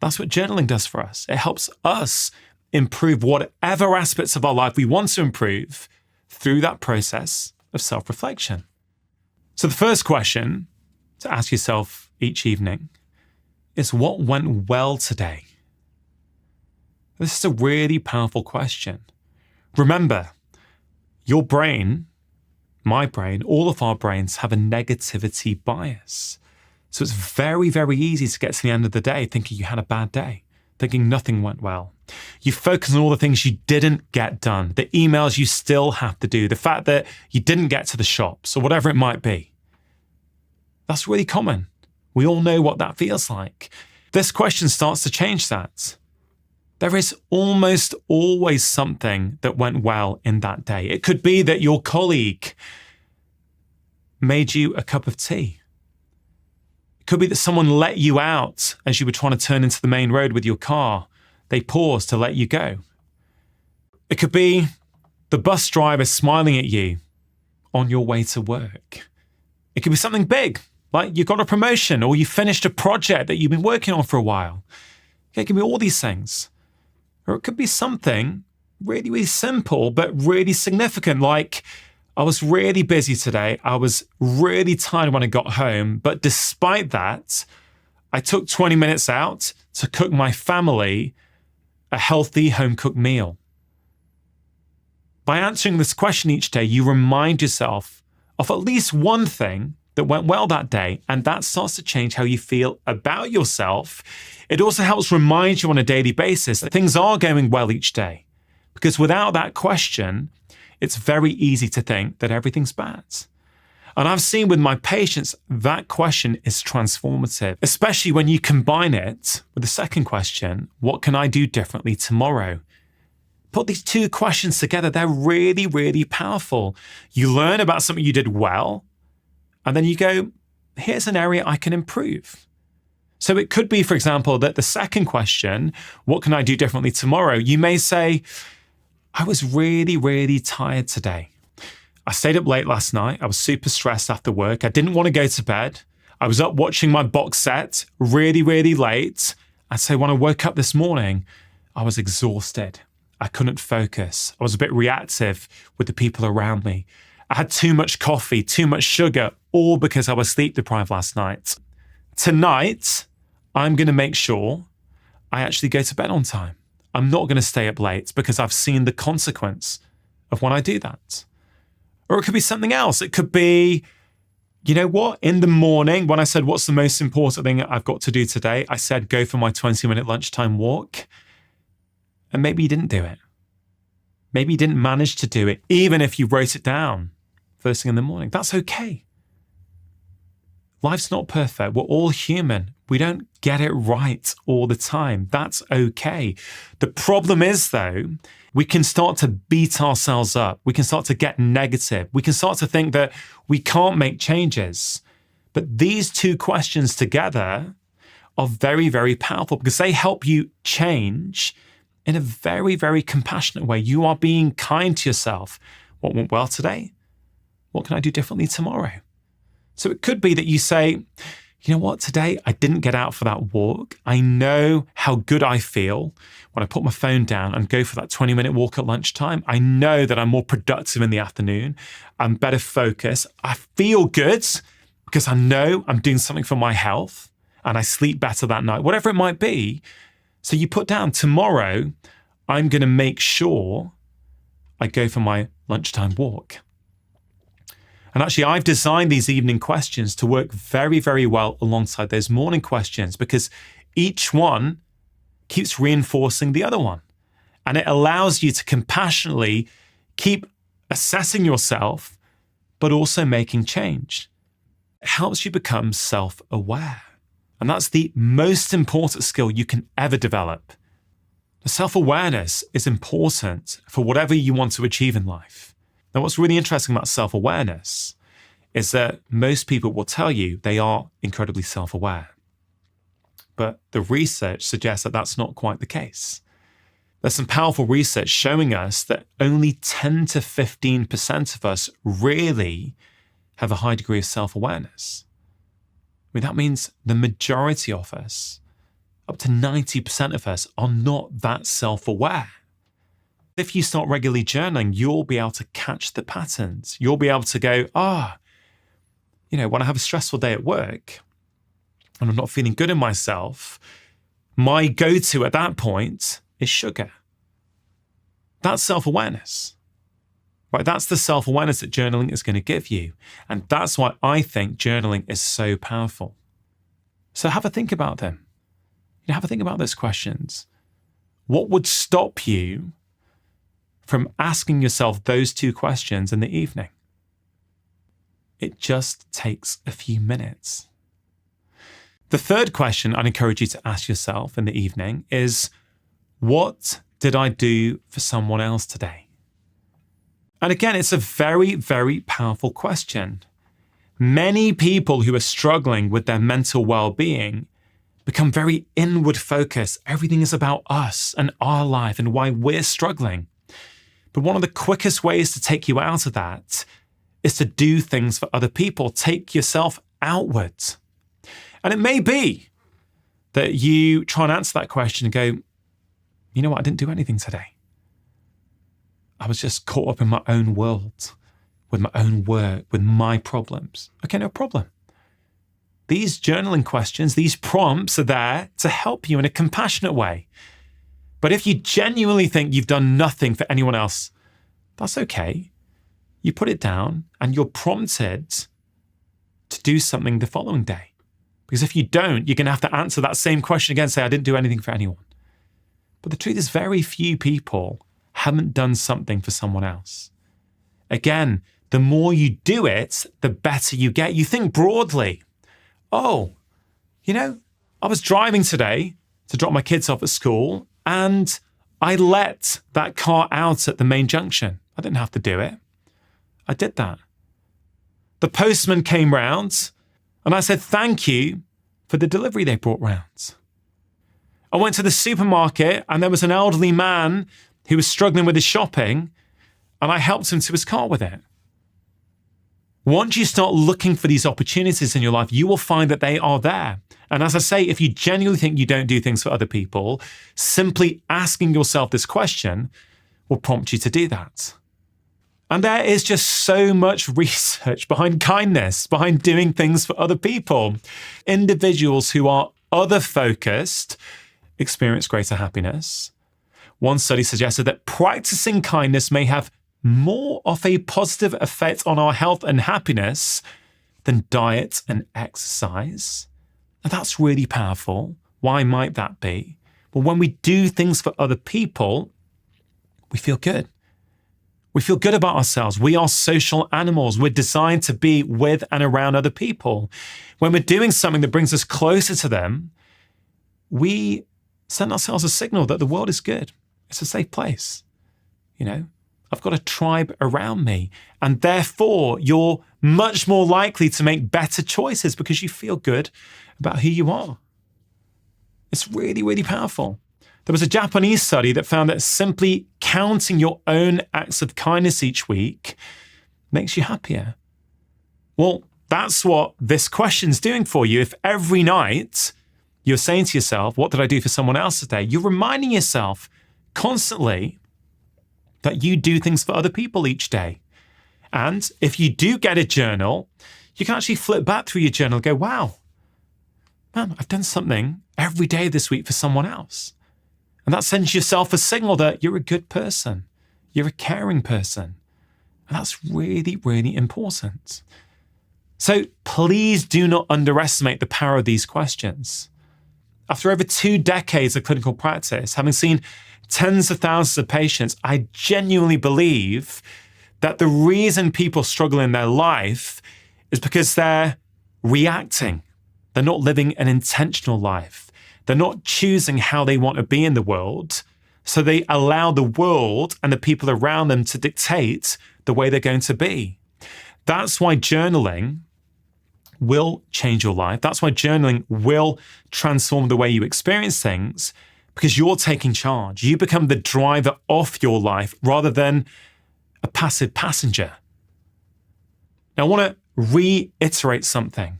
That's what journaling does for us. It helps us improve whatever aspects of our life we want to improve through that process of self-reflection. So the first question to ask yourself each evening is, what went well today? This is a really powerful question. Remember, your brain, my brain, all of our brains have a negativity bias. So it's very, very easy to get to the end of the day thinking you had a bad day, thinking nothing went well. You focus on all the things you didn't get done, the emails you still have to do, the fact that you didn't get to the shops or whatever it might be. That's really common. We all know what that feels like. This question starts to change that. There is almost always something that went well in that day. It could be that your colleague made you a cup of tea. It could be that someone let you out as you were trying to turn into the main road with your car. They paused to let you go. It could be the bus driver smiling at you on your way to work. It could be something big, like you got a promotion or you finished a project that you've been working on for a while. It can be all these things. Or it could be something really, really simple, but really significant, like I was really busy today. I was really tired when I got home. But despite that, I took 20 minutes out to cook my family a healthy home-cooked meal? By answering this question each day, you remind yourself of at least one thing that went well that day, and that starts to change how you feel about yourself. It also helps remind you on a daily basis that things are going well each day, because without that question, it's very easy to think that everything's bad. And I've seen with my patients, that question is transformative, especially when you combine it with the second question, what can I do differently tomorrow? Put these two questions together, they're really, really powerful. You learn about something you did well, and then you go, here's an area I can improve. So it could be, for example, that the second question, what can I do differently tomorrow? You may say, I was really, really tired today. I stayed up late last night. I was super stressed after work. I didn't want to go to bed. I was up watching my box set really, really late. And so when I woke up this morning, I was exhausted. I couldn't focus. I was a bit reactive with the people around me. I had too much coffee, too much sugar, all because I was sleep deprived last night. Tonight, I'm going to make sure I actually go to bed on time. I'm not going to stay up late because I've seen the consequence of when I do that. Or it could be something else. It could be, you know what? In the morning, when I said, what's the most important thing I've got to do today? I said, go for my 20-minute lunchtime walk. And maybe you didn't do it. Maybe you didn't manage to do it, even if you wrote it down first thing in the morning. That's okay. Life's not perfect. We're all human. We don't get it right all the time. That's okay. The problem is, though, we can start to beat ourselves up. We can start to get negative. We can start to think that we can't make changes. But these two questions together are very, very powerful because they help you change in a very, very compassionate way. You are being kind to yourself. What went well today? What can I do differently tomorrow? So it could be that you say, you know what, today I didn't get out for that walk. I know how good I feel when I put my phone down and go for that 20-minute walk at lunchtime. I know that I'm more productive in the afternoon. I'm better focused. I feel good because I know I'm doing something for my health and I sleep better that night, whatever it might be. So you put down, tomorrow, I'm going to make sure I go for my lunchtime walk. And actually, I've designed these evening questions to work very, very well alongside those morning questions because each one keeps reinforcing the other one. And it allows you to compassionately keep assessing yourself, but also making change. It helps you become self-aware. And that's the most important skill you can ever develop. The self-awareness is important for whatever you want to achieve in life. Now, what's really interesting about self-awareness is that most people will tell you they are incredibly self-aware. But the research suggests that that's not quite the case. There's some powerful research showing us that only 10 to 15% of us really have a high degree of self-awareness. I mean, that means the majority of us, up to 90% of us, are not that self-aware. If you start regularly journaling, you'll be able to catch the patterns. You'll be able to go, when I have a stressful day at work and I'm not feeling good in myself, my go-to at that point is sugar. That's self-awareness, right? That's the self-awareness that journaling is going to give you. And that's why I think journaling is so powerful. So have a think about them. Have a think about those questions. What would stop you from asking yourself those two questions in the evening? It just takes a few minutes. The third question I'd encourage you to ask yourself in the evening is, what did I do for someone else today? And again, it's a very, very powerful question. Many people who are struggling with their mental well-being become very inward focused. Everything is about us and our life and why we're struggling. But one of the quickest ways to take you out of that is to do things for other people. Take yourself outwards. And it may be that you try and answer that question and go, you know what, I didn't do anything today. I was just caught up in my own world, with my own work, with my problems. Okay, no problem. These journaling questions, these prompts are there to help you in a compassionate way. But if you genuinely think you've done nothing for anyone else, that's okay. You put it down and you're prompted to do something the following day. Because if you don't, you're going to have to answer that same question again, say, I didn't do anything for anyone. But the truth is, very few people haven't done something for someone else. Again, the more you do it, the better you get. You think broadly. Oh, I was driving today to drop my kids off at school and I let that car out at the main junction. I didn't have to do it. I did that. The postman came round and I said, thank you for the delivery they brought round. I went to the supermarket and there was an elderly man who was struggling with his shopping and I helped him to his car with it. Once you start looking for these opportunities in your life, you will find that they are there. And as I say, if you genuinely think you don't do things for other people, simply asking yourself this question will prompt you to do that. And there is just so much research behind kindness, behind doing things for other people. Individuals who are other-focused experience greater happiness. One study suggested that practicing kindness may have more of a positive effect on our health and happiness than diet and exercise. And that's really powerful. Why might that be? Well, when we do things for other people, we feel good. We feel good about ourselves. We are social animals. We're designed to be with and around other people. When we're doing something that brings us closer to them, we send ourselves a signal that the world is good. It's a safe place. I've got a tribe around me. And therefore, you're much more likely to make better choices because you feel good about who you are. It's really, really powerful. There was a Japanese study that found that simply counting your own acts of kindness each week makes you happier. Well, that's what this question's doing for you. If every night you're saying to yourself, what did I do for someone else today? You're reminding yourself constantly that you do things for other people each day. And if you do get a journal, you can actually flip back through your journal and go, wow, man, I've done something every day this week for someone else. And that sends yourself a signal that you're a good person. You're a caring person. And that's really, really important. So please do not underestimate the power of these questions. After over 2 decades of clinical practice, having seen tens of thousands of patients, I genuinely believe that the reason people struggle in their life is because they're reacting. They're not living an intentional life. They're not choosing how they want to be in the world. So they allow the world and the people around them to dictate the way they're going to be. That's why journaling will change your life. That's why journaling will transform the way you experience things, because you're taking charge. You become the driver of your life rather than a passive passenger. Now, I want to reiterate something.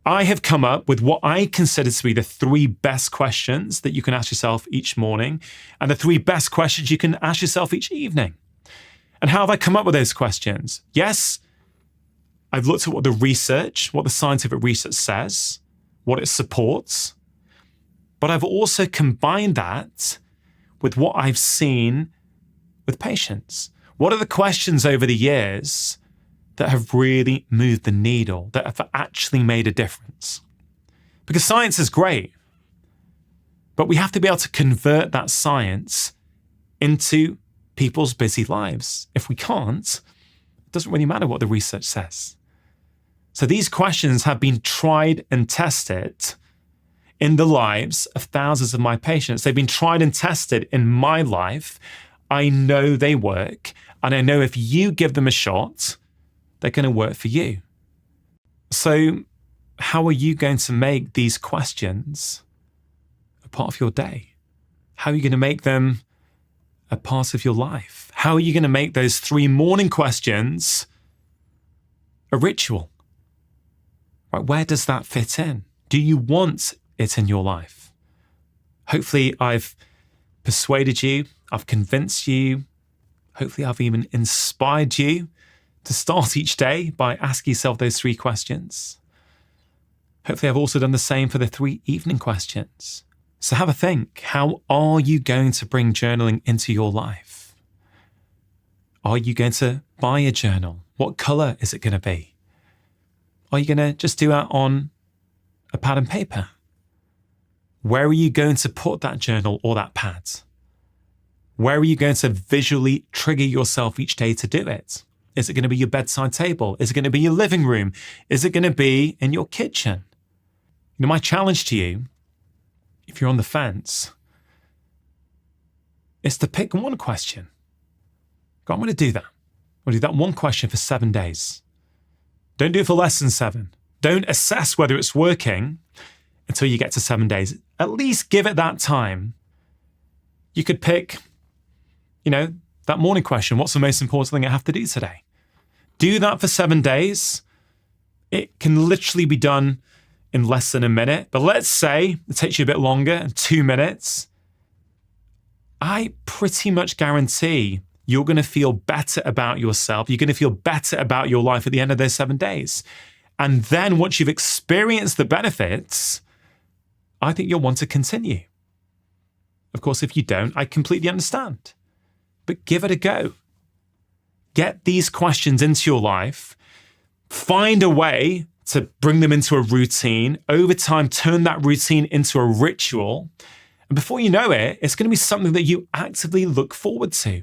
I have come up with what I consider to be the 3 best questions that you can ask yourself each morning and the 3 best questions you can ask yourself each evening. And how have I come up with those questions? Yes, I've looked at what the scientific research says, what it supports, but I've also combined that with what I've seen with patients. What are the questions over the years that have really moved the needle, that have actually made a difference? Because science is great, but we have to be able to convert that science into people's busy lives. If we can't, it doesn't really matter what the research says. So these questions have been tried and tested in the lives of thousands of my patients. They've been tried and tested in my life. I know they work, and I know if you give them a shot, they're going to work for you. So how are you going to make these questions a part of your day? How are you going to make them a part of your life? How are you going to make those 3 morning questions a ritual? Right, where does that fit in? Do you want it in your life? Hopefully I've persuaded you, I've convinced you, hopefully I've even inspired you to start each day by asking yourself those 3 questions. Hopefully I've also done the same for the 3 evening questions. So have a think. How are you going to bring journaling into your life? Are you going to buy a journal? What color is it going to be? Are you going to just do it on a pad and paper? Where are you going to put that journal or that pad? Where are you going to visually trigger yourself each day to do it? Is it going to be your bedside table? Is it going to be your living room? Is it going to be in your kitchen? My challenge to you, if you're on the fence, is to pick one question. Go, I'm going to do that. I'm going to do that one question for 7 days. Don't do it for less than 7. Don't assess whether it's working until you get to 7 days. At least give it that time. You could pick, that morning question. What's the most important thing I have to do today? Do that for 7 days. It can literally be done in less than a minute. But let's say it takes you a bit longer, 2 minutes. I pretty much guarantee you're going to feel better about yourself. You're going to feel better about your life at the end of those 7 days. And then once you've experienced the benefits, I think you'll want to continue. Of course, if you don't, I completely understand. But give it a go. Get these questions into your life. Find a way to bring them into a routine. Over time, turn that routine into a ritual. And before you know it, it's going to be something that you actively look forward to.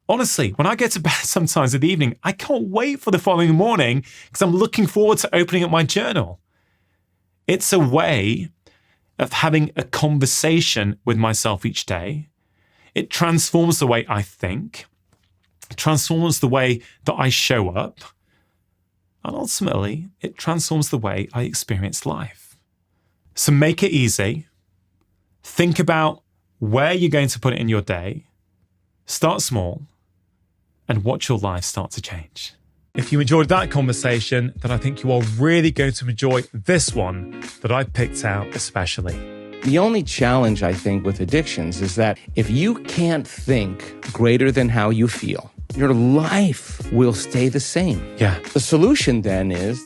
Honestly, when I get to bed sometimes in the evening, I can't wait for the following morning because I'm looking forward to opening up my journal. It's a way of having a conversation with myself each day. It transforms the way I think. It transforms the way that I show up. And ultimately, it transforms the way I experience life. So make it easy. Think about where you're going to put it in your day. Start small and watch your life start to change. If you enjoyed that conversation, then I think you are really going to enjoy this one that I picked out especially. The only challenge, I think, with addictions is that if you can't think greater than how you feel, your life will stay the same. Yeah. The solution then is